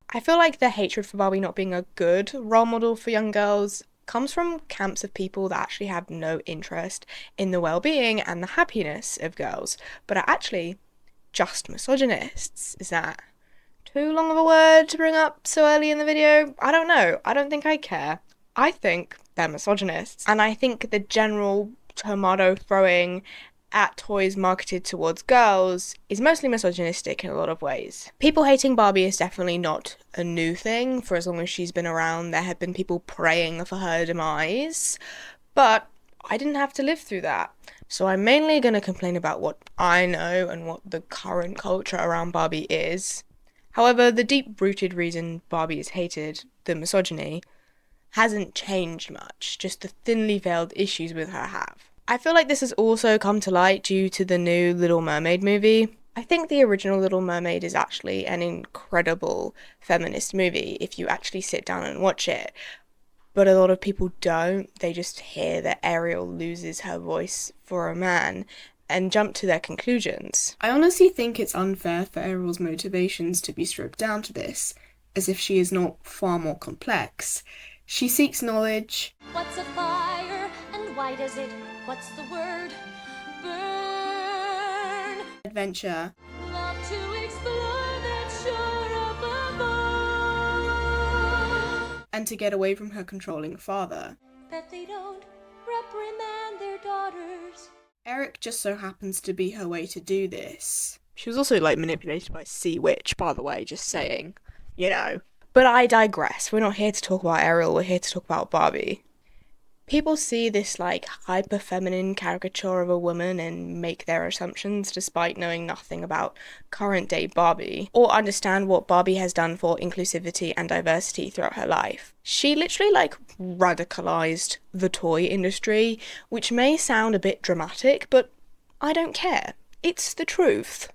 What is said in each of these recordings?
I feel like the hatred for Barbie not being a good role model for young girls comes from camps of people that actually have no interest in the well-being and the happiness of girls, but are actually just misogynists. Is that too long of a word to bring up so early in the video? I don't know. I don't think I care. I think they're misogynists, and I think the general tomato throwing at toys marketed towards girls is mostly misogynistic in a lot of ways. People hating Barbie is definitely not a new thing. For as long as she's been around, there have been people praying for her demise, but I didn't have to live through that. So I'm mainly going to complain about what I know and what the current culture around Barbie is. However, the deep-rooted reason Barbie is hated, the misogyny, hasn't changed much, just the thinly veiled issues with her have. I feel like this has also come to light due to the new Little Mermaid movie. I think the original Little Mermaid is actually an incredible feminist movie if you actually sit down and watch it. But a lot of people don't. They just hear that Ariel loses her voice for a man and jump to their conclusions. I honestly think it's unfair for Ariel's motivations to be stripped down to this, as if she is not far more complex. She seeks knowledge. What's a fire and why does it, what's the word, burn? Adventure. Love to explore that shore above. And to get away from her controlling father. That they don't reprimand their daughters. Eric just so happens to be her way to do this. She was also, manipulated by Sea Witch, by the way, just saying, you know. But I digress. We're not here to talk about Ariel, we're here to talk about Barbie. People see this, hyper-feminine caricature of a woman and make their assumptions despite knowing nothing about current-day Barbie, or understand what Barbie has done for inclusivity and diversity throughout her life. She literally, radicalized the toy industry, which may sound a bit dramatic, but I don't care. It's the truth.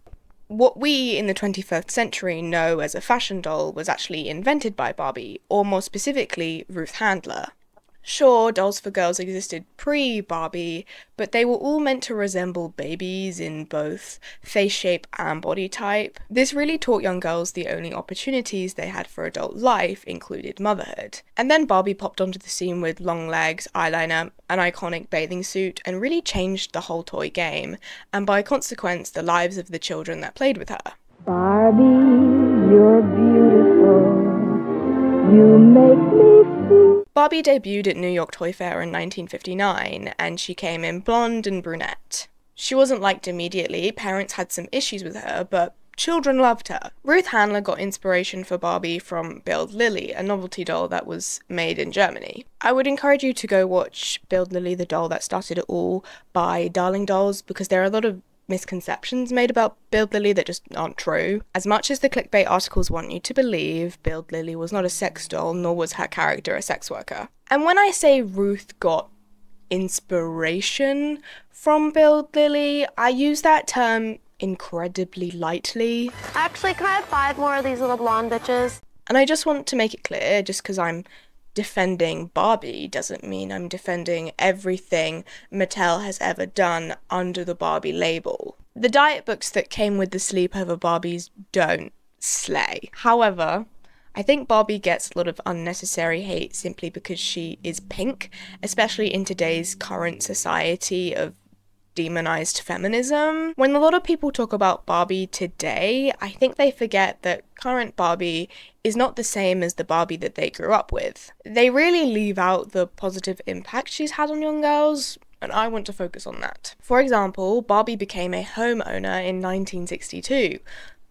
What we in the 21st century know as a fashion doll was actually invented by Barbie, or more specifically, Ruth Handler. Sure, dolls for girls existed pre-Barbie, but they were all meant to resemble babies in both face shape and body type. This really taught young girls the only opportunities they had for adult life included motherhood. And then Barbie popped onto the scene with long legs, eyeliner, an iconic bathing suit, and really changed the whole toy game, and by consequence, the lives of the children that played with her. Barbie, you're beautiful. You make me feel. Barbie debuted at New York Toy Fair in 1959, and she came in blonde and brunette. She wasn't liked immediately, parents had some issues with her, but children loved her. Ruth Handler got inspiration for Barbie from Bild Lilli, a novelty doll that was made in Germany. I would encourage you to go watch Bild Lilli, the doll that started it all, by Darling Dolls, because there are a lot of misconceptions made about Bild Lilli that just aren't true. As much as the clickbait articles want you to believe, Bild Lilli was not a sex doll, nor was her character a sex worker. And when I say Ruth got inspiration from Bild Lilli, I use that term incredibly lightly. Actually, can I have 5 more of these little blonde bitches? And I just want to make it clear, just because I'm defending Barbie doesn't mean I'm defending everything Mattel has ever done under the Barbie label. The diet books that came with the sleepover Barbies don't slay. However, I think Barbie gets a lot of unnecessary hate simply because she is pink, especially in today's current society of demonized feminism. When a lot of people talk about Barbie today, I think they forget that current Barbie is not the same as the Barbie that they grew up with. They really leave out the positive impact she's had on young girls, and I want to focus on that. For example, Barbie became a homeowner in 1962,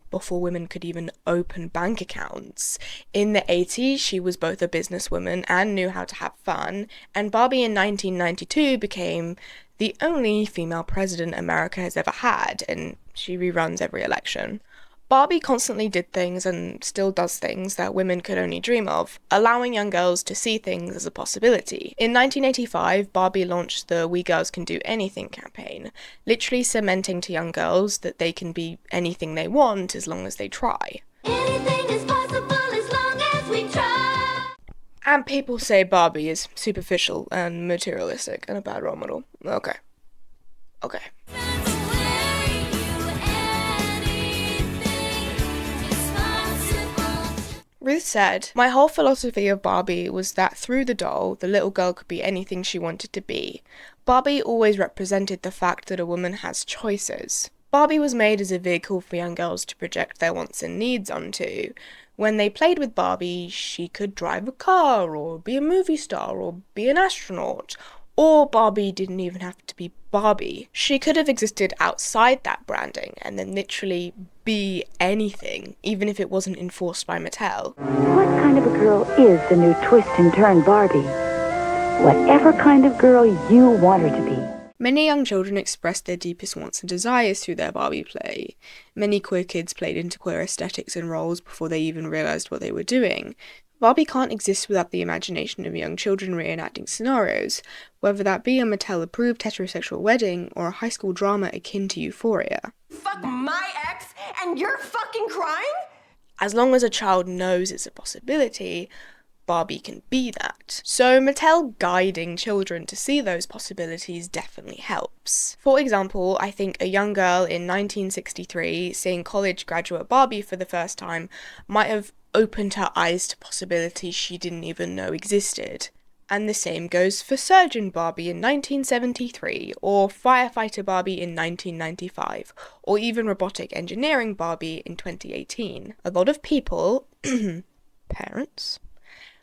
before women could even open bank accounts. In the 80s, she was both a businesswoman and knew how to have fun, and Barbie in 1992 became the only female president America has ever had, and she reruns every election. Barbie constantly did things and still does things that women could only dream of, allowing young girls to see things as a possibility. In 1985, Barbie launched the We Girls Can Do Anything campaign, literally cementing to young girls that they can be anything they want as long as they try. Anything is possible as long as we try. And people say Barbie is superficial and materialistic and a bad role model. Okay. said, "My whole philosophy of Barbie was that through the doll, the little girl could be anything she wanted to be. Barbie always represented the fact that a woman has choices. Barbie was made as a vehicle for young girls to project their wants and needs onto. When they played with Barbie, she could drive a car, or be a movie star, or be an astronaut. Or Barbie didn't even have to be Barbie. She could have existed outside that branding and then literally be anything, even if it wasn't enforced by Mattel." What kind of a girl is the new twist and turn Barbie? Whatever kind of girl you want her to be. Many young children expressed their deepest wants and desires through their Barbie play. Many queer kids played into queer aesthetics and roles before they even realised what they were doing. Barbie can't exist without the imagination of young children reenacting scenarios, whether that be a Mattel-approved heterosexual wedding or a high school drama akin to Euphoria. Fuck my ex and you're fucking crying? As long as a child knows it's a possibility, Barbie can be that. So Mattel guiding children to see those possibilities definitely helps. For example, I think a young girl in 1963 seeing college graduate Barbie for the first time might have opened her eyes to possibilities she didn't even know existed. And the same goes for Surgeon Barbie in 1973, or Firefighter Barbie in 1995, or even Robotic Engineering Barbie in 2018. A lot of people, parents,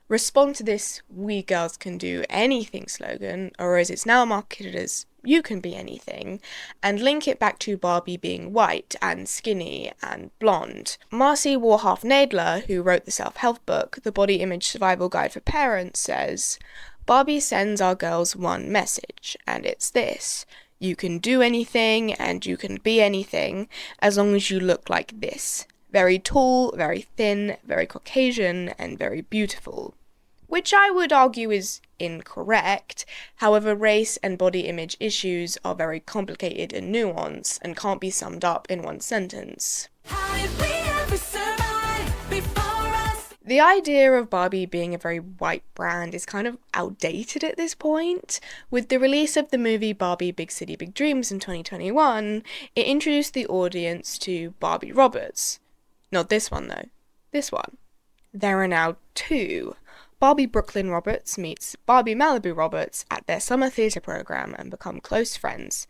respond to this "we girls can do anything" slogan, or as it's now marketed as "you can be anything," and link it back to Barbie being white and skinny and blonde. Marcy Warhoff-Nadler, who wrote the self-help book, The Body Image Survival Guide for Parents, says, "Barbie sends our girls one message, and it's this: you can do anything and you can be anything as long as you look like this. Very tall, very thin, very Caucasian, and very beautiful." Which I would argue is incorrect. However, race and body image issues are very complicated and nuanced and can't be summed up in one sentence. How did we ever survive before us? The idea of Barbie being a very white brand is kind of outdated at this point. With the release of the movie Barbie Big City Big Dreams in 2021, it introduced the audience to Barbie Roberts. Not this one though, this one. There are now two. Barbie Brooklyn Roberts meets Barbie Malibu Roberts at their summer theatre program and become close friends,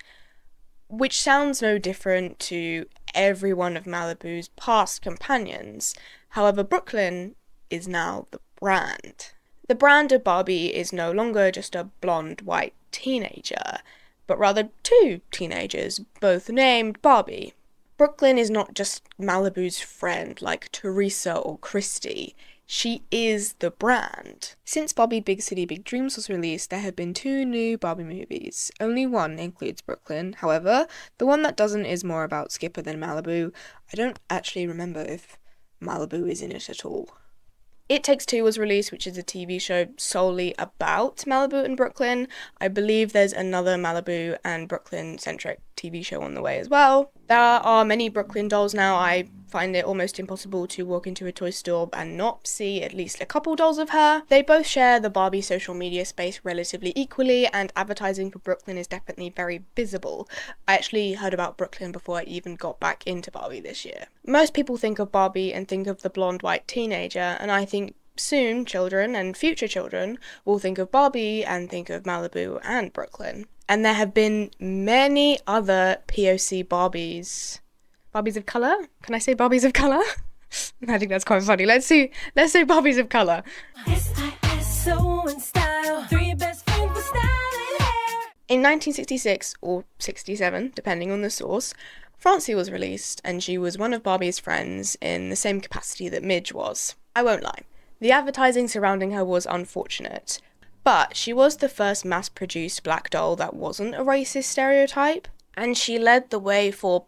which sounds no different to every one of Malibu's past companions. However, Brooklyn is now the brand. The brand of Barbie is no longer just a blonde white teenager, but rather two teenagers, both named Barbie. Brooklyn is not just Malibu's friend like Teresa or Christy. She is the brand. Since Barbie Big City Big Dreams was released, there have been two new Barbie movies. Only one includes Brooklyn. However, the one that doesn't is more about Skipper than Malibu. I don't actually remember if Malibu is in it at all. It Takes Two was released, which is a TV show solely about Malibu and Brooklyn. I believe there's another Malibu and Brooklyn-centric TV show on the way as well. There are many Brooklyn dolls now. I find it almost impossible to walk into a toy store and not see at least a couple dolls of her. They both share the Barbie social media space relatively equally, and advertising for Brooklyn is definitely very visible. I actually heard about Brooklyn before I even got back into Barbie this year. Most people think of Barbie and think of the blonde white teenager, and I think soon children and future children will think of Barbie and think of Malibu and Brooklyn. And there have been many other POC Barbies. Barbies of colour? Can I say Barbies of colour? I think that's quite funny. Let's say Barbies of colour. S-I-S-O in style. Three best friends with style and hair. In 1966, or 67, depending on the source, Francie was released, and she was one of Barbie's friends in the same capacity that Midge was. I won't lie. The advertising surrounding her was unfortunate, but she was the first mass-produced black doll that wasn't a racist stereotype, and she led the way for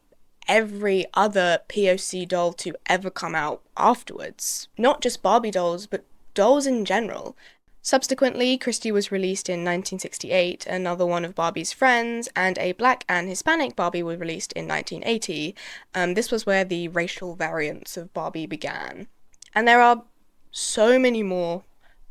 every other POC doll to ever come out afterwards. Not just Barbie dolls, but dolls in general. Subsequently, Christy was released in 1968, another one of Barbie's friends, and a black and Hispanic Barbie was released in 1980. This was where the racial variants of Barbie began. And there are so many more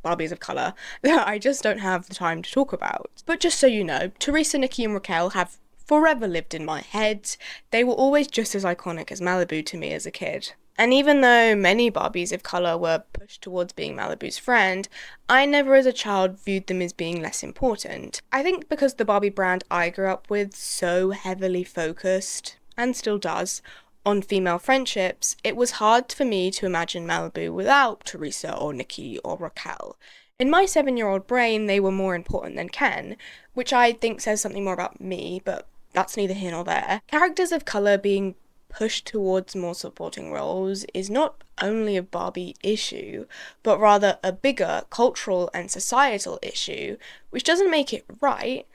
Barbies of colour that I just don't have the time to talk about. But just so you know, Teresa, Nikki and Raquel have forever lived in my head. They were always just as iconic as Malibu to me as a kid. And even though many Barbies of colour were pushed towards being Malibu's friend, I never as a child viewed them as being less important. I think because the Barbie brand I grew up with so heavily focused, and still does, on female friendships, it was hard for me to imagine Malibu without Teresa or Nikki or Raquel. In my 7-year-old brain, they were more important than Ken, which I think says something more about me, but that's neither here nor there. Characters of colour being pushed towards more supporting roles is not only a Barbie issue, but rather a bigger cultural and societal issue, which doesn't make it right,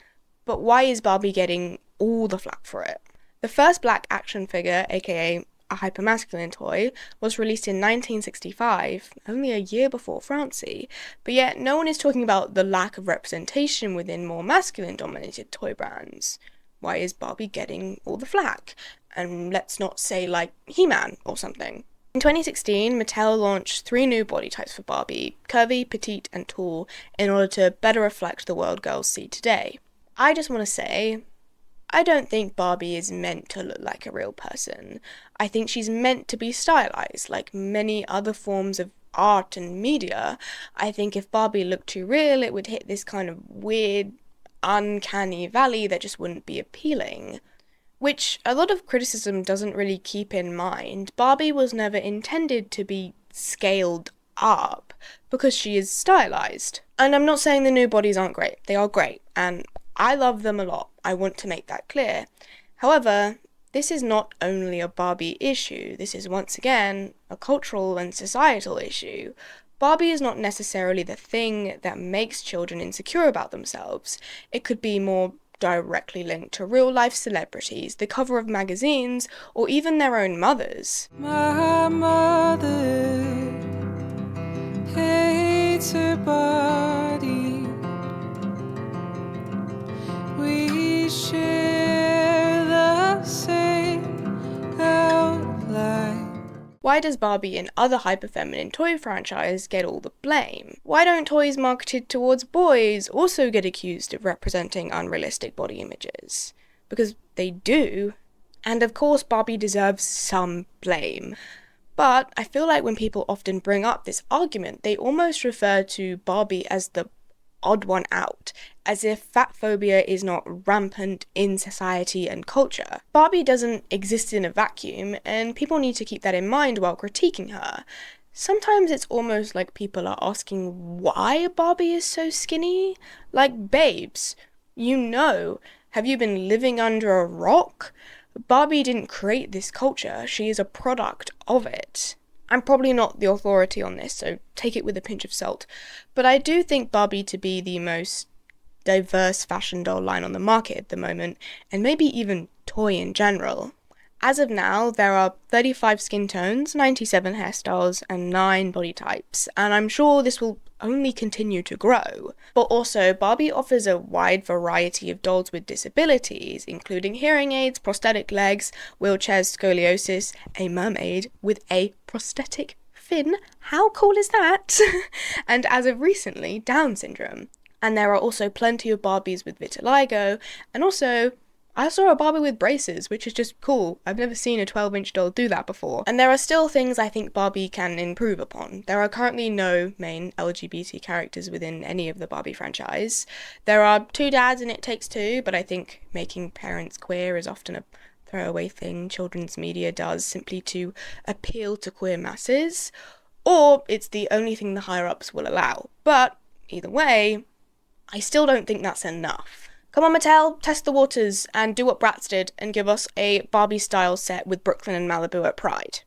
but why is Barbie getting all the flack for it? The first black action figure, aka a hypermasculine toy, was released in 1965, only a year before Francie, but yet no one is talking about the lack of representation within more masculine-dominated toy brands. Why is Barbie getting all the flack? And let's not say like He-Man or something. In 2016, Mattel launched 3 new body types for Barbie, curvy, petite, and tall, in order to better reflect the world girls see today. I just want to say, I don't think Barbie is meant to look like a real person. I think she's meant to be stylized, like many other forms of art and media. I think if Barbie looked too real, it would hit this kind of weird, uncanny valley that just wouldn't be appealing. Which a lot of criticism doesn't really keep in mind. Barbie was never intended to be scaled up because she is stylized. And I'm not saying the new bodies aren't great. They are great, and I love them a lot. I want to make that clear. However, this is not only a Barbie issue. This is once again a cultural and societal issue. Barbie is not necessarily the thing that makes children insecure about themselves. It could be more directly linked to real-life celebrities, the cover of magazines, or even their own mothers. My mother hates her body. We share the same outline. Why does Barbie and other hyperfeminine toy franchises get all the blame? Why don't toys marketed towards boys also get accused of representing unrealistic body images? Because they do. And of course Barbie deserves some blame. But I feel like when people often bring up this argument, they almost refer to Barbie as the odd one out, as if fat phobia is not rampant in society and culture. Barbie doesn't exist in a vacuum, and people need to keep that in mind while critiquing her. Sometimes it's almost like people are asking why Barbie is so skinny. Like, babes, have you been living under a rock? Barbie didn't create this culture, she is a product of it. I'm probably not the authority on this, so take it with a pinch of salt, but I do think Barbie to be the most diverse fashion doll line on the market at the moment, and maybe even toy in general. As of now, there are 35 skin tones, 97 hairstyles, and 9 body types, and I'm sure this will only continue to grow. But also, Barbie offers a wide variety of dolls with disabilities, including hearing aids, prosthetic legs, wheelchairs, scoliosis, a mermaid with a prosthetic fin. How cool is that? And as of recently, Down syndrome. And there are also plenty of Barbies with vitiligo, and also I saw a Barbie with braces, which is just cool. I've never seen a 12-inch doll do that before. And there are still things I think Barbie can improve upon. There are currently no main LGBT characters within any of the Barbie franchise. There are 2 dads in It Takes Two, but I think making parents queer is often a throwaway thing children's media does simply to appeal to queer masses. Or it's the only thing the higher-ups will allow. But either way, I still don't think that's enough. Come on, Mattel, test the waters and do what Bratz did and give us a Barbie-style set with Brooklyn and Malibu at Pride.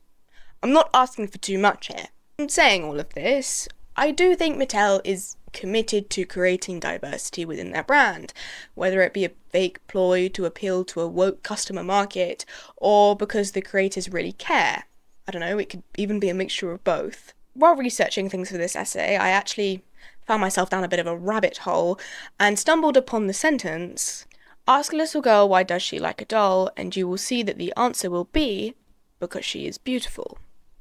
I'm not asking for too much here. In saying all of this, I do think Mattel is committed to creating diversity within their brand, whether it be a fake ploy to appeal to a woke customer market, or because the creators really care. I don't know, it could even be a mixture of both. While researching things for this essay, I actually found myself down a bit of a rabbit hole and stumbled upon the sentence, "Ask a little girl why does she like a doll, and you will see that the answer will be, because she is beautiful,"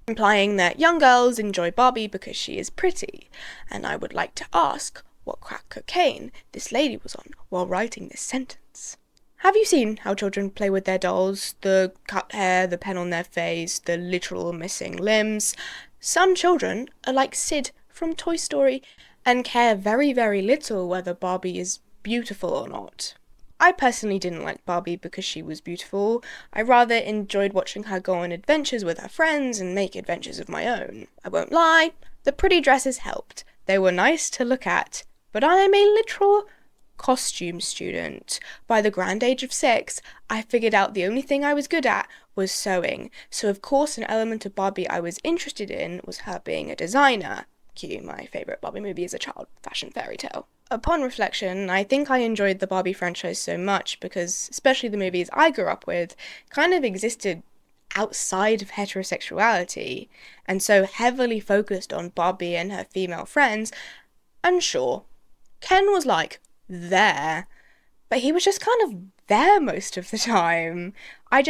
implying that young girls enjoy Barbie because she is pretty. And I would like to ask what crack cocaine this lady was on while writing this sentence. Have you seen how children play with their dolls? The cut hair, the pen on their face, the literal missing limbs. Some children are like Sid from Toy Story and care very, very little whether Barbie is beautiful or not. I personally didn't like Barbie because she was beautiful. I rather enjoyed watching her go on adventures with her friends and make adventures of my own. I won't lie, the pretty dresses helped. They were nice to look at, but I am a literal costume student. By the grand age of 6, I figured out the only thing I was good at was sewing, so of course an element of Barbie I was interested in was her being a designer. Cue my favourite Barbie movie as a child, fashion fairy tale. Upon reflection, I think I enjoyed the Barbie franchise so much because, especially the movies I grew up with, kind of existed outside of heterosexuality, and so heavily focused on Barbie and her female friends, and sure, Ken was like, there, but he was just kind of there most of the time. I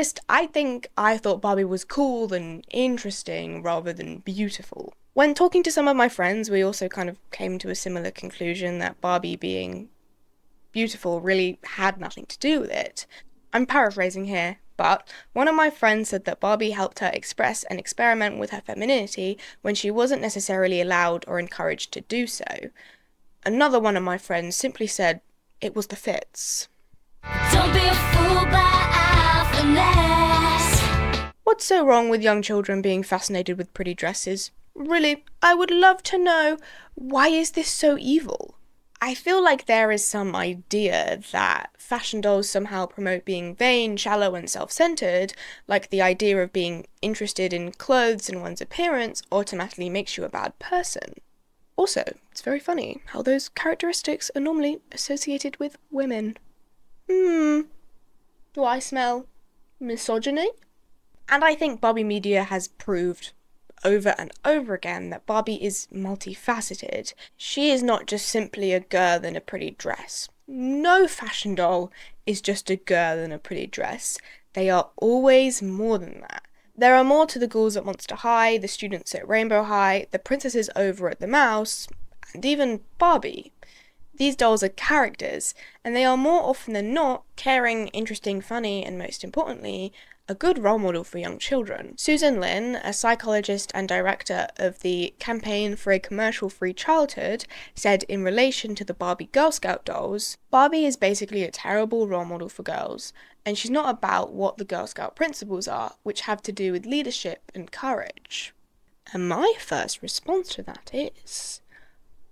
think I thought Barbie was cool and interesting rather than beautiful. When talking to some of my friends, we also kind of came to a similar conclusion that Barbie being beautiful really had nothing to do with it. I'm paraphrasing here, but one of my friends said that Barbie helped her express and experiment with her femininity when she wasn't necessarily allowed or encouraged to do so. Another one of my friends simply said it was the fits. Don't be a fool by finesse. What's so wrong with young children being fascinated with pretty dresses? Really, I would love to know, why is this so evil? I feel like there is some idea that fashion dolls somehow promote being vain, shallow, and self-centered, like the idea of being interested in clothes and one's appearance automatically makes you a bad person. Also, it's very funny how those characteristics are normally associated with women. Do I smell misogyny? And I think Barbie media has proved over and over again that Barbie is multifaceted. She is not just simply a girl in a pretty dress. No fashion doll is just a girl in a pretty dress. They are always more than that. There are more to the ghouls at Monster High, the students at Rainbow High, the princesses over at the Mouse, and even Barbie. These dolls are characters, and they are more often than not caring, interesting, funny, and most importantly, a good role model for young children. Susan Lin, a psychologist and director of the Campaign for a Commercial-Free Childhood, said in relation to the Barbie Girl Scout dolls, Barbie is basically a terrible role model for girls, and she's not about what the Girl Scout principles are, which have to do with leadership and courage. And my first response to that is,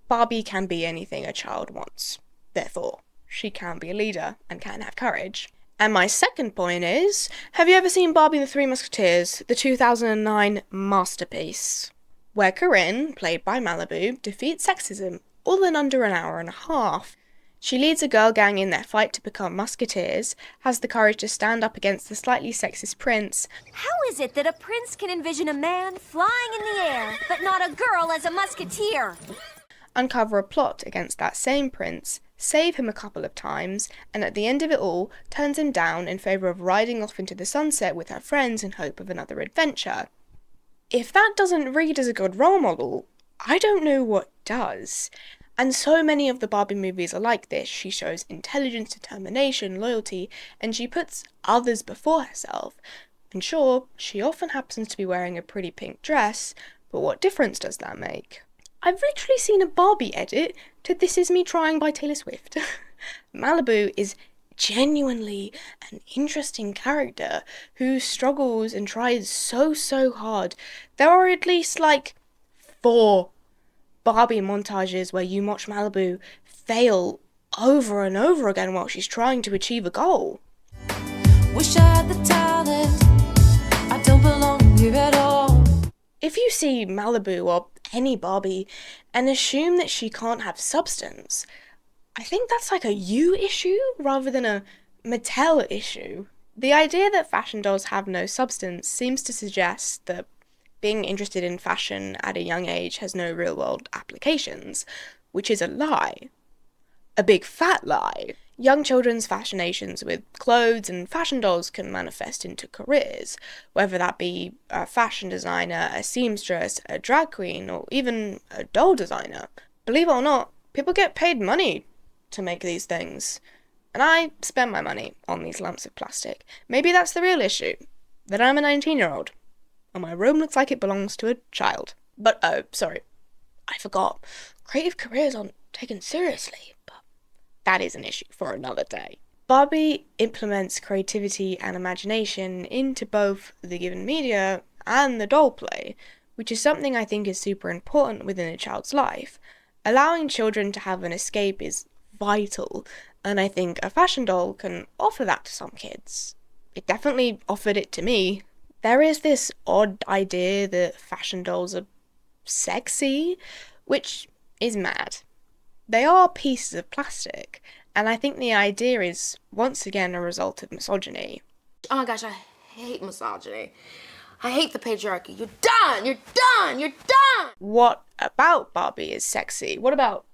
Barbie can be anything a child wants. Therefore, she can be a leader and can have courage. And my second point is, have you ever seen Barbie and the Three Musketeers, the 2009 masterpiece? Where Corinne, played by Malibu, defeats sexism all in under an hour and a half. She leads a girl gang in their fight to become musketeers, has the courage to stand up against the slightly sexist prince. How is it that a prince can envision a man flying in the air, but not a girl as a musketeer? Uncover a plot against that same prince, save him a couple of times, and at the end of it all, turns him down in favour of riding off into the sunset with her friends in hope of another adventure. If that doesn't read as a good role model, I don't know what does. And so many of the Barbie movies are like this. She shows intelligence, determination, loyalty, and she puts others before herself. And sure, she often happens to be wearing a pretty pink dress, but what difference does that make? I've literally seen a Barbie edit to This Is Me Trying by Taylor Swift. Malibu is genuinely an interesting character who struggles and tries so hard. There are at least 4 Barbie montages where you watch Malibu fail over and over again while she's trying to achieve a goal. Wish I had the talent. I don't belong here at all. If you see Malibu or any Barbie and assume that she can't have substance, I think that's a you issue rather than a Mattel issue. The idea that fashion dolls have no substance seems to suggest that being interested in fashion at a young age has no real-world applications, which is a lie. A big fat lie. Young children's fascinations with clothes and fashion dolls can manifest into careers, whether that be a fashion designer, a seamstress, a drag queen, or even a doll designer. Believe it or not, people get paid money to make these things. And I spend my money on these lumps of plastic. Maybe that's the real issue, that I'm a 19-year-old, and my room looks like it belongs to a child. But, oh, sorry, I forgot. Creative careers aren't taken seriously, but that is an issue for another day. Barbie implements creativity and imagination into both the given media and the doll play, which is something I think is super important within a child's life. Allowing children to have an escape is vital, and I think a fashion doll can offer that to some kids. It definitely offered it to me. There is this odd idea that fashion dolls are sexy, which is mad. They are pieces of plastic, and I think the idea is, once again, a result of misogyny. Oh my gosh, I hate misogyny. I hate the patriarchy. You're done! You're done! You're done! What about Barbie is sexy? What about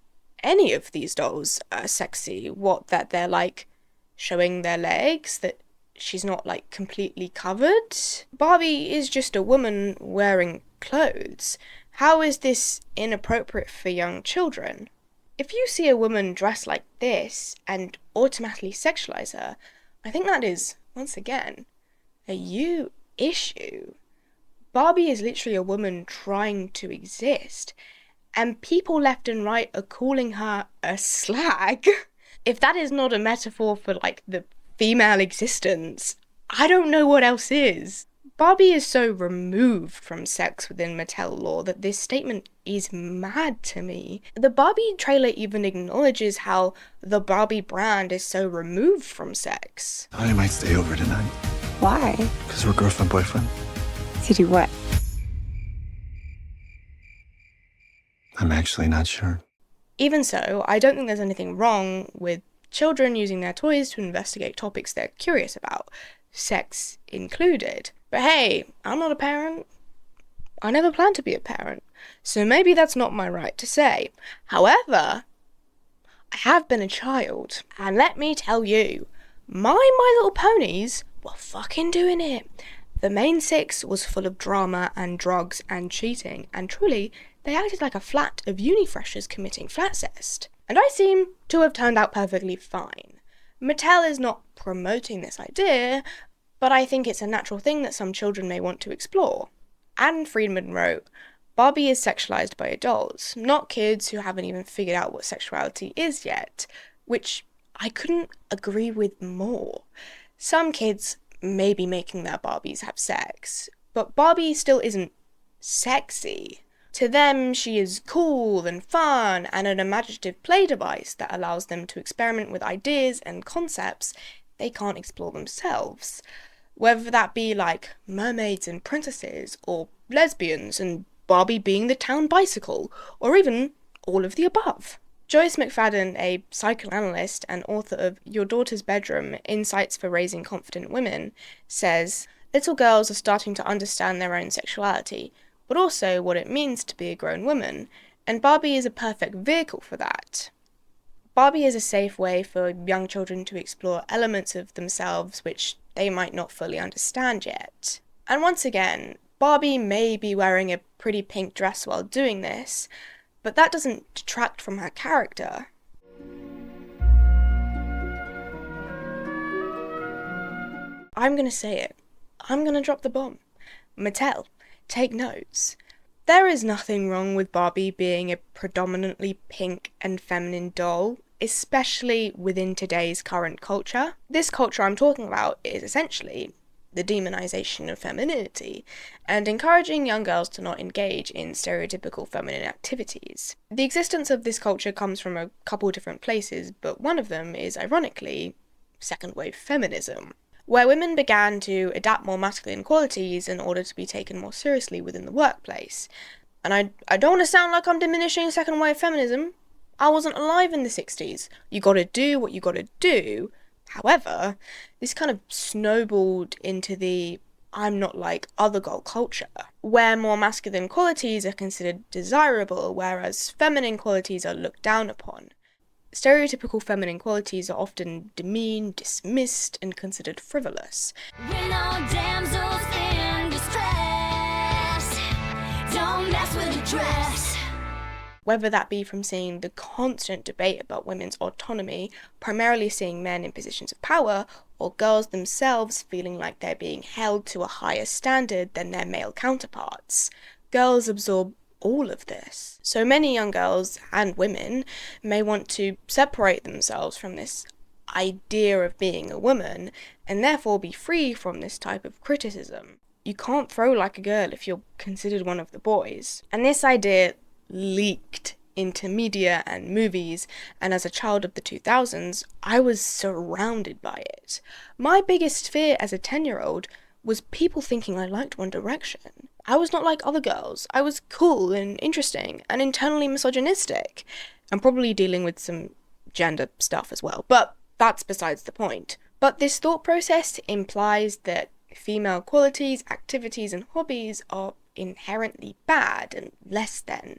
any of these dolls are sexy? What, that they're like showing their legs? That she's not like completely covered? Barbie is just a woman wearing clothes. How is this inappropriate for young children? If you see a woman dressed like this and automatically sexualize her, I think that is, once again, a you issue. Barbie is literally a woman trying to exist, and people left and right are calling her a slag. If that is not a metaphor for, like, the female existence, I don't know what else is. Barbie is so removed from sex within Mattel lore that this statement is mad to me. The Barbie trailer even acknowledges how the Barbie brand is so removed from sex. I thought I might stay over tonight. Why? Because we're girlfriend-boyfriend. To do what? I'm actually not sure. Even so, I don't think there's anything wrong with children using their toys to investigate topics they're curious about, sex included. But hey, I'm not a parent. I never planned to be a parent, so maybe that's not my right to say. However, I have been a child, and let me tell you, My Little Ponies were fucking doing it. The main six was full of drama and drugs and cheating, and truly, they acted like a flat of uni freshers committing flatcest. And I seem to have turned out perfectly fine. Mattel is not promoting this idea, but I think it's a natural thing that some children may want to explore. Anne Friedman wrote, Barbie is sexualized by adults, not kids who haven't even figured out what sexuality is yet, which I couldn't agree with more. Some kids may be making their Barbies have sex, but Barbie still isn't sexy. To them, she is cool and fun and an imaginative play device that allows them to experiment with ideas and concepts they can't explore themselves. Whether that be like mermaids and princesses, or lesbians and Barbie being the town bicycle, or even all of the above. Joyce McFadden, a psychoanalyst and author of Your Daughter's Bedroom, Insights for Raising Confident Women, says, little girls are starting to understand their own sexuality, but also what it means to be a grown woman, and Barbie is a perfect vehicle for that. Barbie is a safe way for young children to explore elements of themselves which they might not fully understand yet. And once again, Barbie may be wearing a pretty pink dress while doing this, but that doesn't detract from her character. I'm gonna say it. I'm gonna drop the bomb. Mattel, take notes. There is nothing wrong with Barbie being a predominantly pink and feminine doll, especially within today's current culture. This culture I'm talking about is essentially the demonization of femininity, and encouraging young girls to not engage in stereotypical feminine activities. The existence of this culture comes from a couple different places, but one of them is, ironically, second-wave feminism, where women began to adapt more masculine qualities in order to be taken more seriously within the workplace. And I don't want to sound like I'm diminishing second-wave feminism. I wasn't alive in the 60s. You gotta do what you gotta do. However, this kind of snowballed into the I'm not like other girl culture, where more masculine qualities are considered desirable, whereas feminine qualities are looked down upon. Stereotypical feminine qualities are often demeaned, dismissed, and considered frivolous. We're no damsels in distress. Don't mess with the dress. whether that be from seeing the constant debate about women's autonomy, primarily seeing men in positions of power, or girls themselves feeling like they're being held to a higher standard than their male counterparts. Girls absorb all of this. So many young girls and women may want to separate themselves from this idea of being a woman and therefore be free from this type of criticism. You can't throw like a girl if you're considered one of the boys. And this idea leaked into media and movies, and as a child of the 2000s, I was surrounded by it. My biggest fear as a 10-year-old was people thinking I liked One Direction. I was not like other girls. I was cool and interesting and internally misogynistic, and probably dealing with some gender stuff as well, but that's besides the point. But this thought process implies that female qualities, activities, and hobbies are inherently bad and less than.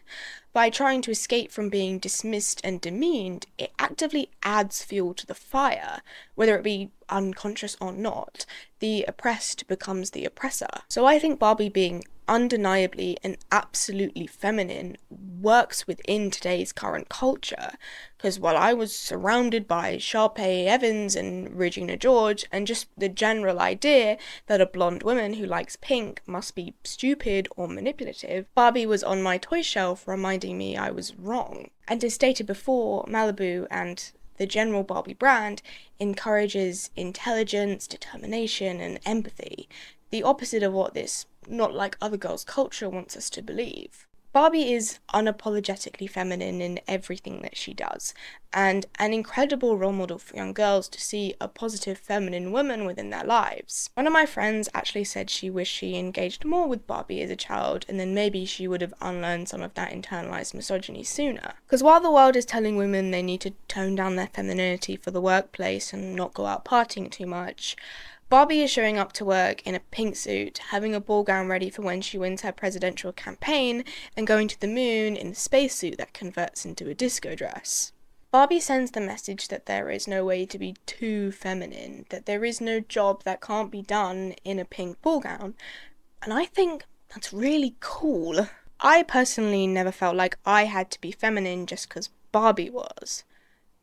By trying to escape from being dismissed and demeaned, it actively adds fuel to the fire, whether it be unconscious or not. The oppressed becomes the oppressor. So I think Barbie being undeniably and absolutely feminine works within today's current culture, because while I was surrounded by Sharpay Evans and Regina George and just the general idea that a blonde woman who likes pink must be stupid or manipulative, Barbie was on my toy shelf reminding me I was wrong. And as stated before, Malibu and the general Barbie brand encourages intelligence, determination, and empathy, the opposite of what this not like other girls culture wants us to believe. Barbie is unapologetically feminine in everything that she does, and an incredible role model for young girls to see a positive feminine woman within their lives. One of my friends actually said she wished she engaged more with Barbie as a child, and then maybe she would have unlearned some of that internalized misogyny sooner. Because while the world is telling women they need to tone down their femininity for the workplace and not go out partying too much, Barbie is showing up to work in a pink suit, having a ball gown ready for when she wins her presidential campaign, and going to the moon in a spacesuit that converts into a disco dress. Barbie sends the message that there is no way to be too feminine, that there is no job that can't be done in a pink ball gown, and I think that's really cool. I personally never felt like I had to be feminine just because Barbie was.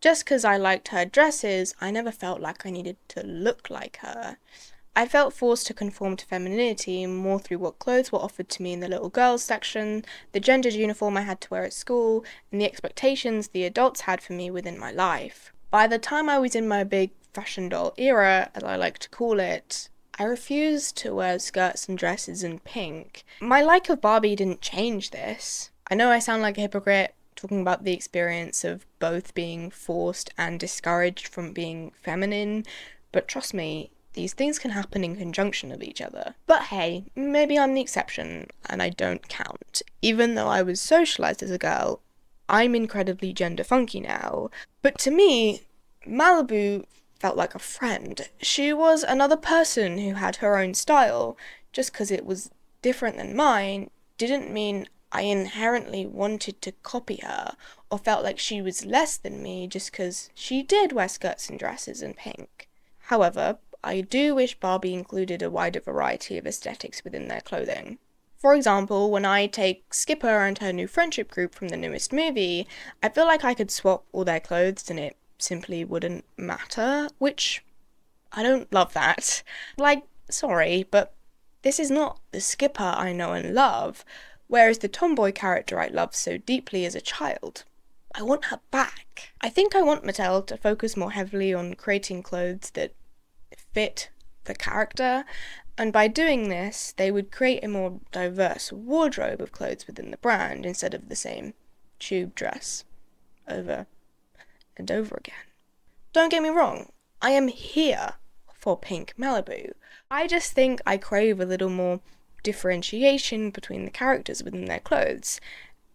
Just because I liked her dresses, I never felt like I needed to look like her. I felt forced to conform to femininity more through what clothes were offered to me in the little girls section, the gendered uniform I had to wear at school, and the expectations the adults had for me within my life. By the time I was in my big fashion doll era, as I like to call it, I refused to wear skirts and dresses in pink. My like of Barbie didn't change this. I know I sound like a hypocrite, talking about the experience of both being forced and discouraged from being feminine, but trust me, these things can happen in conjunction of each other. But hey, maybe I'm the exception, and I don't count. Even though I was socialised as a girl, I'm incredibly gender funky now. But to me, Malibu felt like a friend. She was another person who had her own style. Just because it was different than mine didn't mean I inherently wanted to copy her, or felt like she was less than me just because she did wear skirts and dresses in pink. However, I do wish Barbie included a wider variety of aesthetics within their clothing. For example, when I take Skipper and her new friendship group from the newest movie, I feel like I could swap all their clothes and it simply wouldn't matter, which I don't love that. Like, sorry, but this is not the Skipper I know and love. Whereas the tomboy character I loved so deeply as a child, I want her back. I think I want Mattel to focus more heavily on creating clothes that fit the character, and by doing this, they would create a more diverse wardrobe of clothes within the brand instead of the same tube dress over and over again. Don't get me wrong, I am here for pink Malibu. I just think I crave a little more differentiation between the characters within their clothes,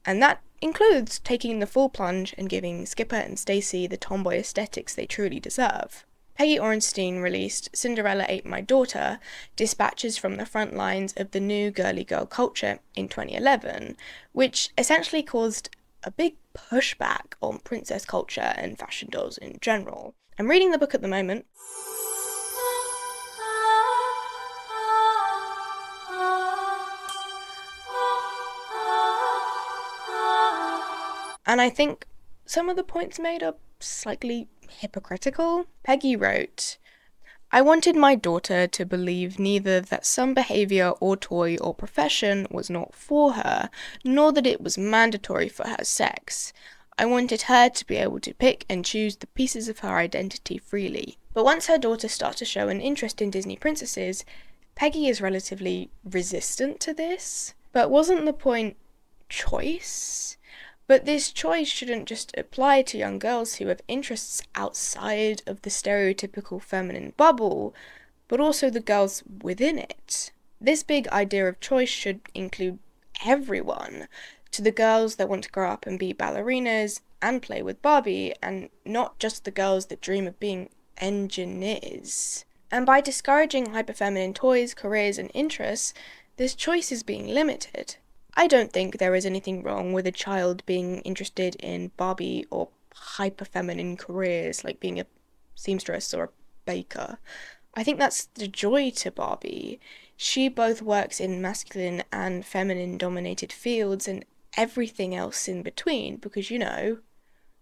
and that includes taking the full plunge and giving Skipper and Stacy the tomboy aesthetics they truly deserve. Peggy Orenstein released Cinderella Ate My Daughter, dispatches from the front lines of the new girly girl culture in 2011, which essentially caused a big pushback on princess culture and fashion dolls in general. I'm reading the book at the moment. And I think some of the points made are slightly hypocritical. Peggy wrote, I wanted my daughter to believe neither that some behaviour or toy or profession was not for her, nor that it was mandatory for her sex. I wanted her to be able to pick and choose the pieces of her identity freely. But once her daughter starts to show an interest in Disney princesses, Peggy is relatively resistant to this. But wasn't the point choice? But this choice shouldn't just apply to young girls who have interests outside of the stereotypical feminine bubble, but also the girls within it. This big idea of choice should include everyone, to the girls that want to grow up and be ballerinas and play with Barbie, and not just the girls that dream of being engineers. And by discouraging hyperfeminine toys, careers, and interests, this choice is being limited. I don't think there is anything wrong with a child being interested in Barbie or hyperfeminine careers like being a seamstress or a baker. I think that's the joy to Barbie. She both works in masculine and feminine dominated fields and everything else in between because, you know,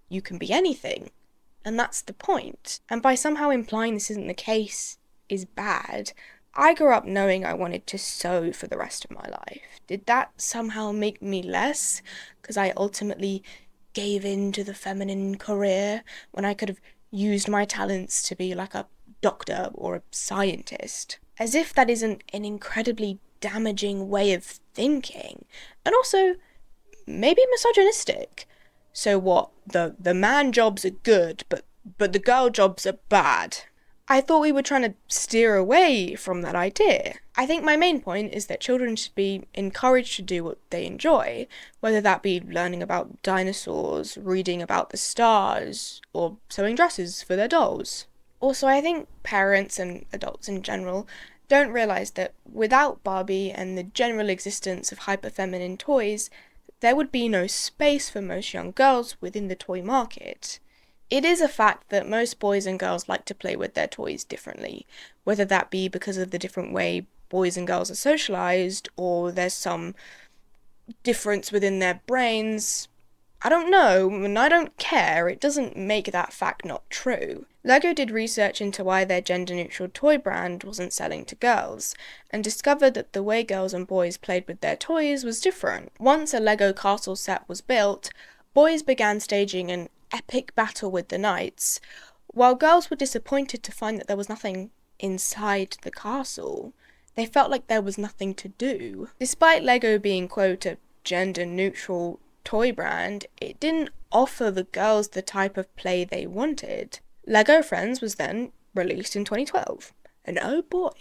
you can be anything. And that's the point. And by somehow implying this isn't the case is bad, I grew up knowing I wanted to sew for the rest of my life. Did that somehow make me less? Because I ultimately gave in to the feminine career when I could have used my talents to be like a doctor or a scientist. As if that isn't an incredibly damaging way of thinking. And also, maybe misogynistic. So what, the man jobs are good, but the girl jobs are bad? I thought we were trying to steer away from that idea. I think my main point is that children should be encouraged to do what they enjoy, whether that be learning about dinosaurs, reading about the stars, or sewing dresses for their dolls. Also, I think parents and adults in general don't realise that without Barbie and the general existence of hyperfeminine toys, there would be no space for most young girls within the toy market. It is a fact that most boys and girls like to play with their toys differently, whether that be because of the different way boys and girls are socialised, or there's some difference within their brains. I don't know, and I don't care. It doesn't make that fact not true. LEGO did research into why their gender-neutral toy brand wasn't selling to girls, and discovered that the way girls and boys played with their toys was different. Once a LEGO castle set was built, boys began staging an epic battle with the knights, while girls were disappointed to find that there was nothing inside the castle. They felt like there was nothing to do. Despite LEGO being, quote, a gender-neutral toy brand, it didn't offer the girls the type of play they wanted. LEGO Friends was then released in 2012, and oh boy,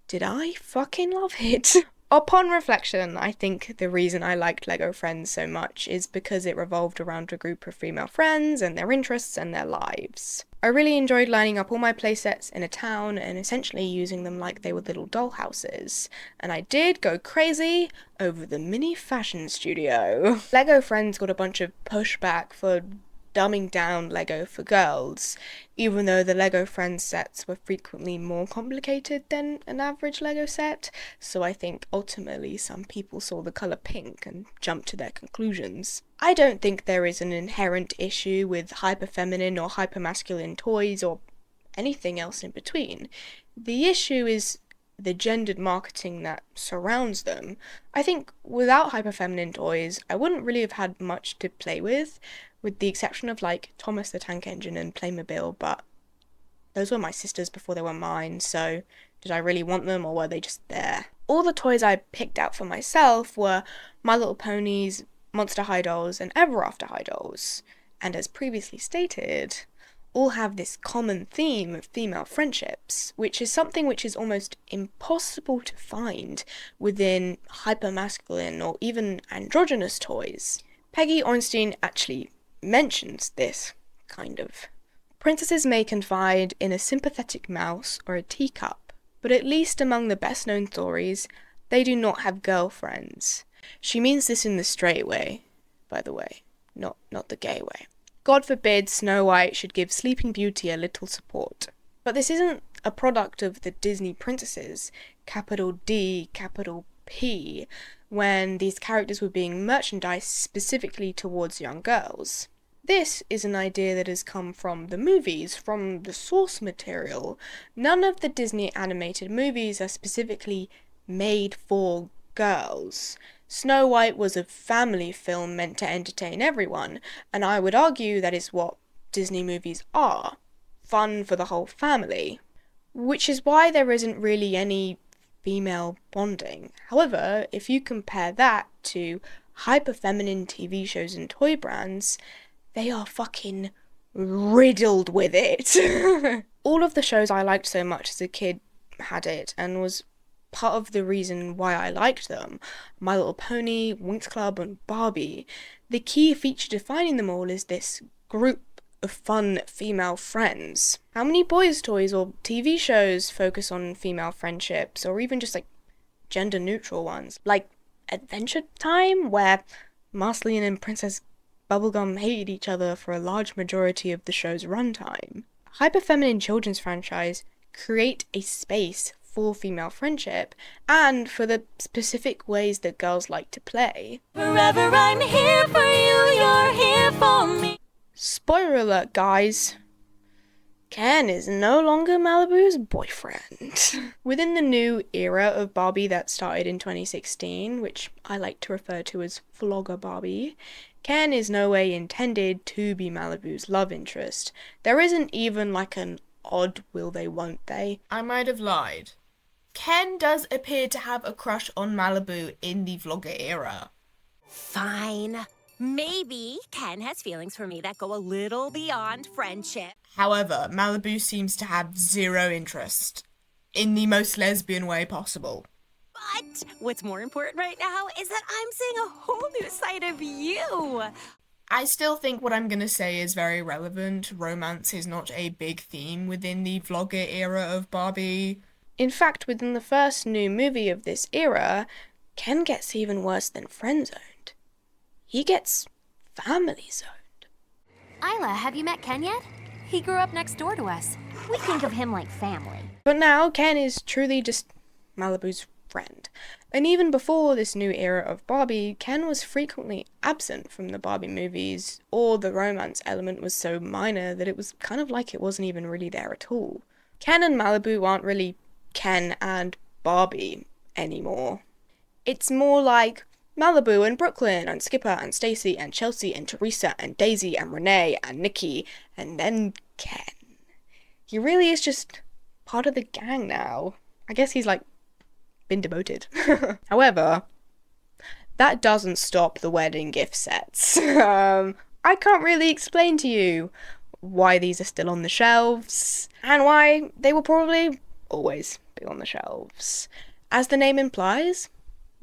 did I fucking love it. Upon reflection, I think the reason I liked LEGO Friends so much is because it revolved around a group of female friends and their interests and their lives. I really enjoyed lining up all my playsets in a town and essentially using them like they were little dollhouses. And I did go crazy over the mini fashion studio. LEGO Friends got a bunch of pushback for dumbing down LEGO for girls, even though the LEGO Friends sets were frequently more complicated than an average LEGO set, so I think ultimately some people saw the colour pink and jumped to their conclusions. I don't think there is an inherent issue with hyperfeminine or hypermasculine toys or anything else in between. The issue is the gendered marketing that surrounds them. I think without hyperfeminine toys, I wouldn't really have had much to play with the exception of like Thomas the Tank Engine and Playmobil, but those were my sisters before they were mine, so did I really want them or were they just there? All the toys I picked out for myself were My Little Ponies, Monster High Dolls, and Ever After High Dolls, and as previously stated, all have this common theme of female friendships, which is something which is almost impossible to find within hypermasculine or even androgynous toys. Peggy Ornstein actually mentions this, kind of. Princesses may confide in a sympathetic mouse or a teacup, but at least among the best-known stories, they do not have girlfriends. She means this in the straight way, by the way, not the gay way. God forbid Snow White should give Sleeping Beauty a little support. But this isn't a product of the Disney princesses, capital D, capital when these characters were being merchandised specifically towards young girls. This is an idea that has come from the movies, from the source material. None of the Disney animated movies are specifically made for girls. Snow White was a family film meant to entertain everyone, and I would argue that is what Disney movies are. Fun for the whole family. Which is why there isn't really any female bonding. However, if you compare that to hyper-feminine TV shows and toy brands, they are fucking riddled with it. All of the shows I liked so much as a kid had it, and was part of the reason why I liked them. My Little Pony, Winx Club, and Barbie. The key feature defining them all is this group of fun female friends. How many boys' toys or TV shows focus on female friendships, or even just like gender neutral ones? Like Adventure Time, where Marceline and Princess Bubblegum hated each other for a large majority of the show's runtime. Hyper-feminine children's franchise create a space for female friendship, and for the specific ways that girls like to play. Forever I'm here for you, you're here for me. Spoiler alert, guys. Ken is no longer Malibu's boyfriend. Within the new era of Barbie that started in 2016, which I like to refer to as Vlogger Barbie, Ken is no way intended to be Malibu's love interest. There isn't even like an odd will they won't they. I might have lied. Ken does appear to have a crush on Malibu in the Vlogger era. Fine. Maybe Ken has feelings for me that go a little beyond friendship. However, Malibu seems to have zero interest, in the most lesbian way possible. But what's more important right now is that I'm seeing a whole new side of you. I still think what I'm gonna say is very relevant. Romance is not a big theme within the Vlogger era of Barbie. In fact, within the first new movie of this era, Ken gets even worse than friend-zoned. He gets family-zoned. Isla, have you met Ken yet? He grew up next door to us. We think of him like family. But now, Ken is truly just Malibu's friend. And even before this new era of Barbie, Ken was frequently absent from the Barbie movies, or the romance element was so minor that it was kind of like it wasn't even really there at all. Ken and Malibu aren't really Ken and Barbie anymore. It's more like Malibu and Brooklyn and Skipper and Stacy and Chelsea and Teresa and Daisy and Renee and Nikki and then Ken. He really is just part of the gang now. I guess he's like been demoted. However, that doesn't stop the wedding gift sets. I can't really explain to you why these are still on the shelves and why they will probably always be on the shelves. As the name implies,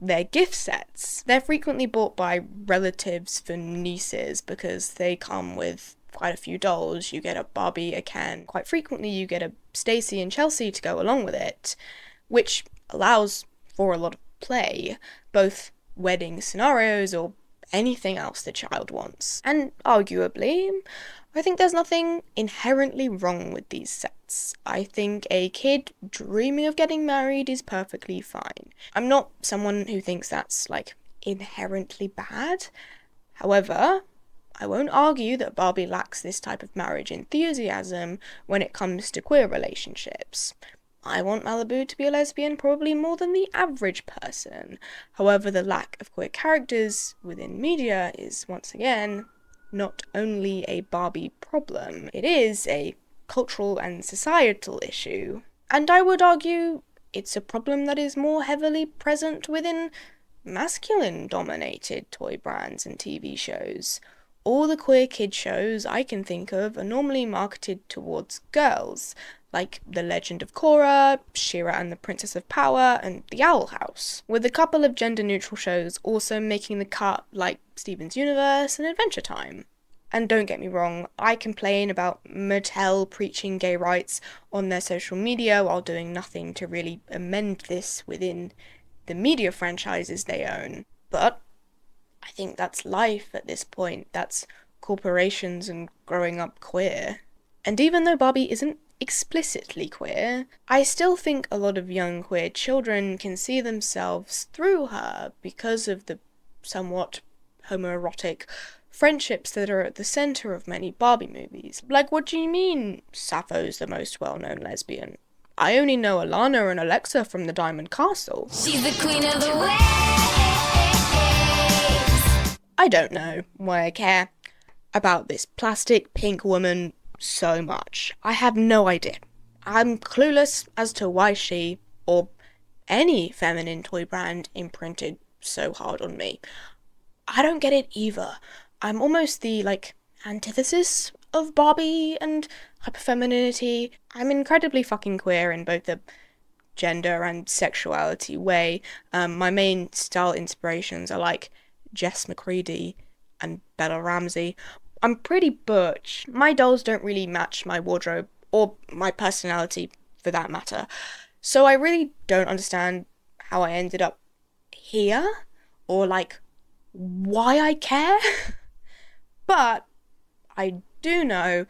they're gift sets. They're frequently bought by relatives for nieces because they come with quite a few dolls. You get a Barbie, a Ken. Quite frequently you get a Stacy and Chelsea to go along with it, which allows for a lot of play, both wedding scenarios or anything else the child wants. And arguably, I think there's nothing inherently wrong with these sets. I think a kid dreaming of getting married is perfectly fine. I'm not someone who thinks that's, like, inherently bad. However, I won't argue that Barbie lacks this type of marriage enthusiasm when it comes to queer relationships. I want Malibu to be a lesbian probably more than the average person. However, the lack of queer characters within media is, once again, not only a Barbie problem, it is a cultural and societal issue. And I would argue it's a problem that is more heavily present within masculine-dominated toy brands and TV shows. All the queer kid shows I can think of are normally marketed towards girls, like The Legend of Korra, She-Ra and the Princess of Power, and The Owl House, with a couple of gender-neutral shows also making the cut, like Steven's Universe and Adventure Time. And don't get me wrong, I complain about Mattel preaching gay rights on their social media while doing nothing to really amend this within the media franchises they own. But I think that's life at this point. That's corporations and growing up queer. And even though Barbie isn't explicitly queer, I still think a lot of young queer children can see themselves through her because of the somewhat homoerotic friendships that are at the centre of many Barbie movies. Like, what do you mean Sappho's the most well-known lesbian? I only know Alana and Alexa from the Diamond Castle. She's the queen of the waves. I don't know why I care about this plastic pink woman so much. I have no idea. I'm clueless as to why she, or any feminine toy brand, imprinted so hard on me. I don't get it either. I'm almost the, antithesis of Barbie and hyperfemininity. I'm incredibly fucking queer in both a gender and sexuality way. My main style inspirations are Jess McCready and Bella Ramsey. I'm pretty butch. My dolls don't really match my wardrobe, or my personality for that matter. So I really don't understand how I ended up here, or why I care. But I do know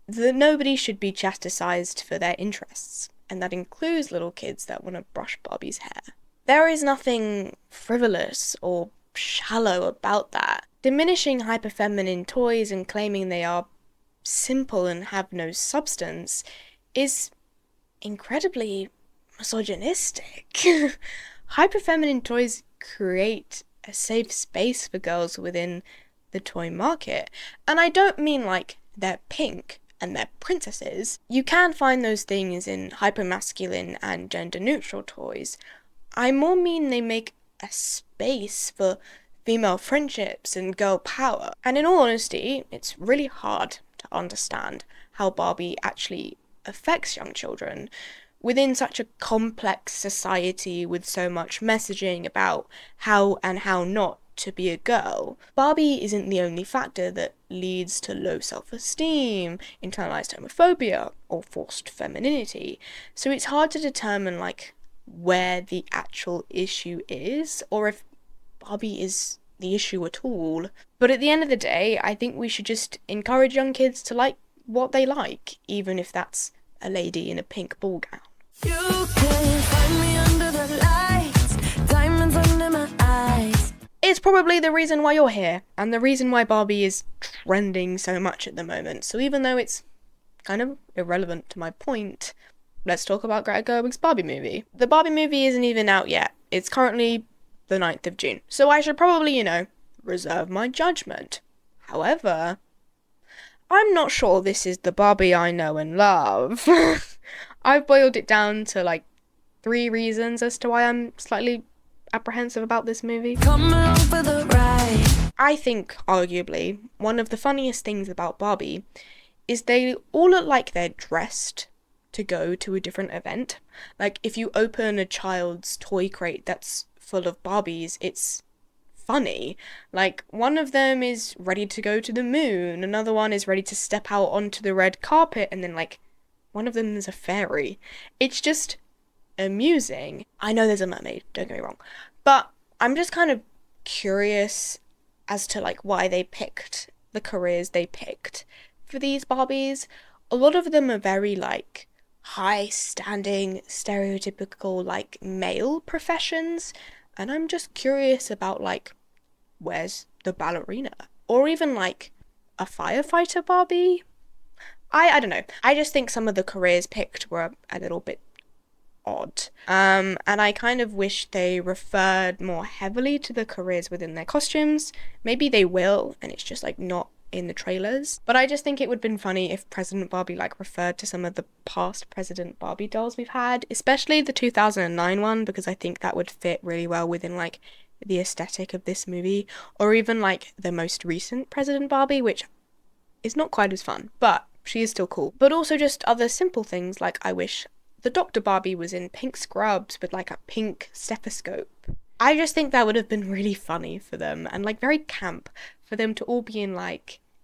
that nobody should be chastised for their interests, and that includes little kids that want to brush Barbie's hair. There is nothing frivolous or shallow about that. Diminishing hyperfeminine toys and claiming they are simple and have no substance is incredibly misogynistic. Hyperfeminine toys create a safe space for girls within the toy market, and I don't mean they're pink and they're princesses. You can find those things in hypermasculine and gender-neutral toys. I more mean they make a space for female friendships and girl power. And in all honesty, it's really hard to understand how Barbie actually affects young children within such a complex society with so much messaging about how and how not to be a girl. Barbie isn't the only factor that leads to low self-esteem, internalized homophobia, or forced femininity. So it's hard to determine where the actual issue is, or if Barbie is the issue at all. But at the end of the day, I think we should just encourage young kids to like what they like, even if that's a lady in a pink ball gown. You can find me under the lights, diamonds under my eyes. It's probably the reason why you're here, and the reason why Barbie is trending so much at the moment. So even though it's kind of irrelevant to my point, let's talk about Greta Gerwig's Barbie movie. The Barbie movie isn't even out yet. It's currently the 9th of June. So I should probably, reserve my judgment. However, I'm not sure this is the Barbie I know and love. I've boiled it down to 3 reasons as to why I'm slightly apprehensive about this movie. Come along for the ride. I think, arguably, one of the funniest things about Barbie is they all look like they're dressed to go to a different event. If you open a child's toy crate that's full of Barbies, it's funny. One of them is ready to go to the moon, another one is ready to step out onto the red carpet, and then one of them is a fairy. It's just amusing. I know there's a mermaid, don't get me wrong, but I'm just kind of curious as to why they picked the careers they picked for these Barbies. A lot of them are very high standing, stereotypical male professions, and I'm just curious about where's the ballerina, or even a firefighter Barbie. I don't know. I just think some of the careers picked were a little bit odd. And I kind of wish they referred more heavily to the careers within their costumes. Maybe they will, and it's just not in the trailers. But I just think it would have been funny if President Barbie referred to some of the past President Barbie dolls we've had, especially the 2009 one, because I think that would fit really well within the aesthetic of this movie, or even the most recent President Barbie, which is not quite as fun, but she is still cool. But also just other simple things, I wish the Dr. Barbie was in pink scrubs with a pink stethoscope. I just think that would have been really funny for them, and very camp for them to all be in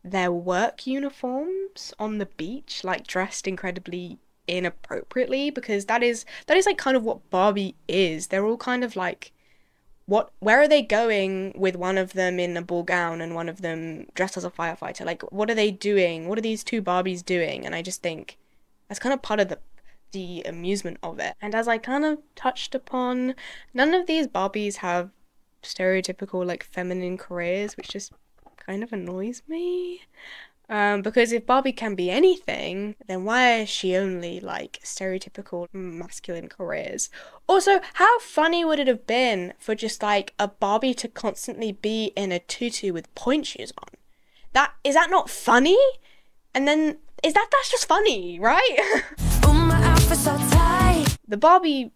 their work uniforms on the beach, dressed incredibly inappropriately, because that is kind of what Barbie is. They're all kind of where are they going with one of them in a ball gown and one of them dressed as a firefighter? What are they doing? What are these two Barbies doing? And I just think That's kind of part of the amusement of it. And as I kind of touched upon, none of these Barbies have stereotypical like feminine careers, which just kind of annoys me. Because if Barbie can be anything, then why is she only like stereotypical masculine careers? Also, how funny would it have been for just like a Barbie to constantly be in a tutu with point shoes on? Is that not funny? And then that's just funny, right? The Barbie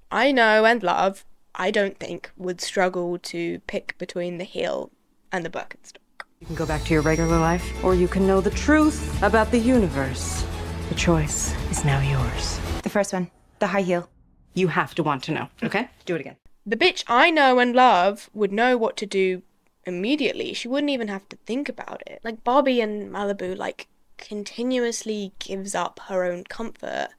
I know and love, I don't think would struggle to pick between the heel and the Birkenstock. You can go back to your regular life, or you can know the truth about the universe. The choice is now yours. The first one, the high heel. You have to want to know, okay? Do it again. The bitch I know and love would know what to do immediately. She wouldn't even have to think about it. Like Barbie in Malibu, like, continuously gives up her own comfort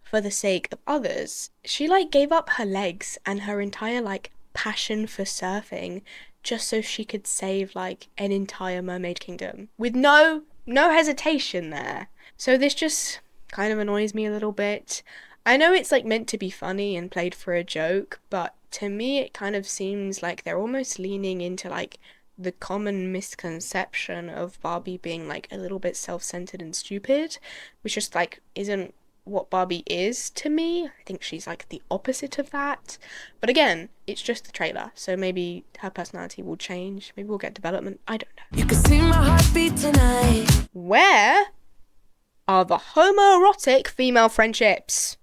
for the sake of others. She, like, gave up her legs and her entire, like, passion for surfing just so she could save, like, an entire mermaid kingdom. With no hesitation there. So this just kind of annoys me a little bit. I know it's, like, meant to be funny and played for a joke, but to me it kind of seems like they're almost leaning into, like, the common misconception of Barbie being, like, a little bit self-centered and stupid, which just, like, isn't what Barbie is to me. I think she's like the opposite of that. But again, it's just the trailer, so maybe her personality will change. Maybe we'll get development. I don't know. You can see my heartbeat tonight. Where are the homoerotic female friendships?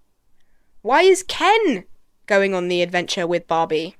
Why is Ken going on the adventure with Barbie?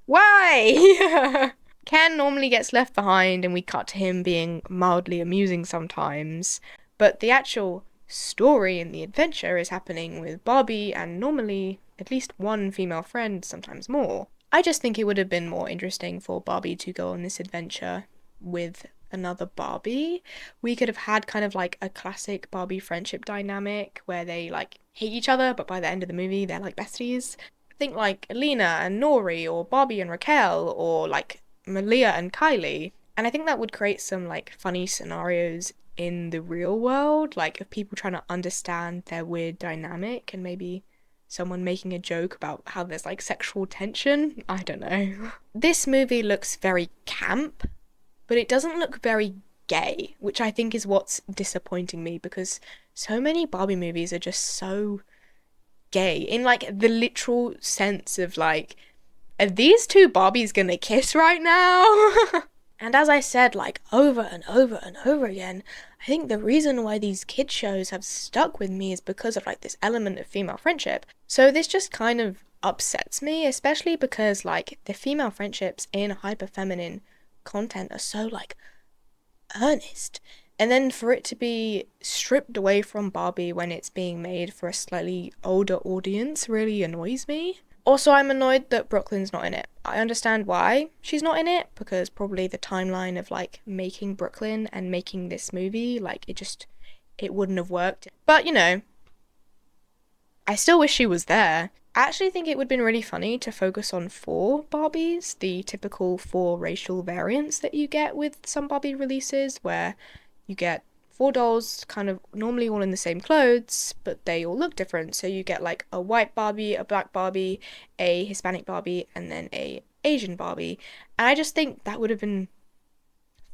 Why? Ken normally gets left behind and we cut to him being mildly amusing sometimes, but the actual story in the adventure is happening with Barbie and normally at least one female friend, sometimes more. I just think it would have been more interesting for Barbie to go on this adventure with another Barbie. We could have had kind of like a classic Barbie friendship dynamic where they like hate each other, but by the end of the movie they're like besties. Think like Alina and Nori, or Barbie and Raquel, or like Malia and Kylie. And I think that would create some like funny scenarios in the real world, like of people trying to understand their weird dynamic and maybe someone making a joke about how there's like sexual tension. I don't know. This movie looks very camp, but it doesn't look very gay, which I think is what's disappointing me, because so many Barbie movies are just so gay in like the literal sense of like, are these two Barbies gonna kiss right now? And as I said, like, over and over and over again, I think the reason why these kid shows have stuck with me is because of, like, this element of female friendship. So this just kind of upsets me, especially because, like, the female friendships in hyper-feminine content are so, like, earnest. And then for it to be stripped away from Barbie when it's being made for a slightly older audience really annoys me. Also, I'm annoyed that Brooklyn's not in it. I understand why she's not in it, because probably the timeline of, like, making Brooklyn and making this movie, like, it wouldn't have worked. But, you know, I still wish she was there. I actually think it would have been really funny to focus on 4 Barbies, the typical 4 racial variants that you get with some Barbie releases, where you get 4 dolls kind of normally all in the same clothes, but they all look different. So you get like a white Barbie, a black Barbie, a Hispanic Barbie, and then a Asian Barbie. And I just think that would have been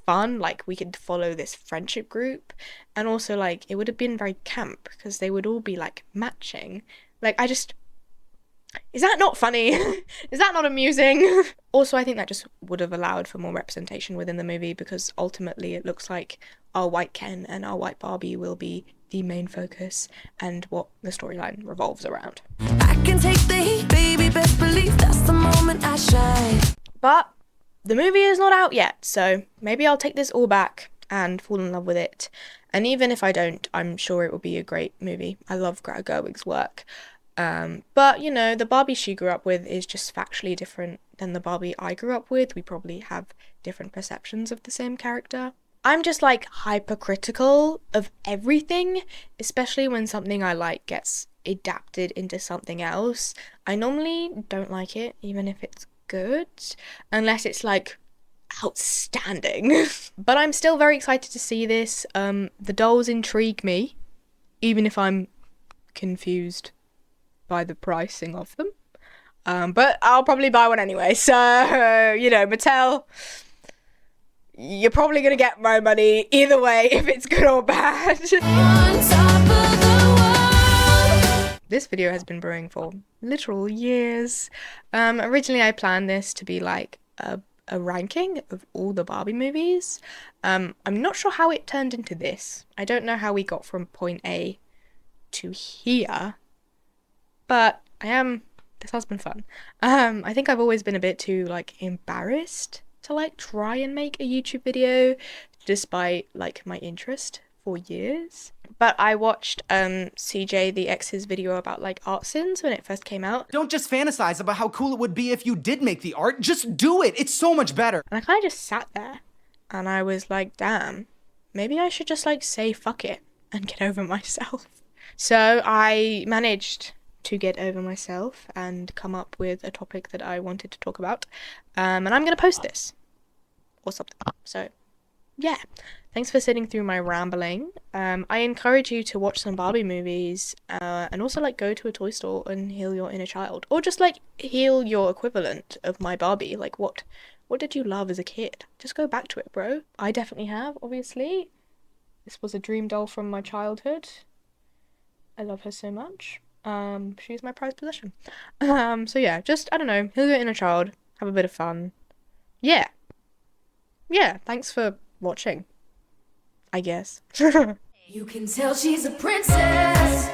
fun. Like, we could follow this friendship group, and also like it would have been very camp because they would all be like matching. Like, is that not funny? Is that not amusing? Also, I think that just would have allowed for more representation within the movie, because ultimately it looks like our white Ken and our white Barbie will be the main focus and what the storyline revolves around. I can take the heat, baby, best believe that's the moment I shine. But the movie is not out yet, so maybe I'll take this all back and fall in love with it. And even if I don't, I'm sure it will be a great movie. I love Greta Gerwig's work. But, you know, the Barbie she grew up with is just factually different than the Barbie I grew up with. We probably have different perceptions of the same character. I'm just, like, hypercritical of everything, especially when something I like gets adapted into something else. I normally don't like it, even if it's good, unless it's, like, outstanding. But I'm still very excited to see this. The dolls intrigue me, even if I'm confused by the pricing of them. But I'll probably buy one anyway. So, you know, Mattel, you're probably going to get my money either way, if it's good or bad. This video has been brewing for literal years. Originally I planned this to be like a ranking of all the Barbie movies. I'm not sure how it turned into this. I don't know how we got from point A to here, but this has been fun. I think I've always been a bit too like embarrassed to like try and make a YouTube video despite like my interest for years. But I watched CJ the X's video about like art sins when it first came out. Don't just fantasize about how cool it would be if you did make the art, just do it. It's so much better. And I kind of just sat there and I was like, damn, maybe I should just like say fuck it and get over myself. So I managed to get over myself and come up with a topic that I wanted to talk about. And I'm going to post this or something. So yeah, thanks for sitting through my rambling. I encourage you to watch some Barbie movies and also like go to a toy store and heal your inner child, or just like heal your equivalent of my Barbie. Like what did you love as a kid? Just go back to it, bro. I definitely have, obviously. This was a dream doll from my childhood. I love her so much. She's my prized possession. So yeah, just, I don't know, heal your inner child, have a bit of fun. Yeah, thanks for watching, I guess. You can tell she's a princess.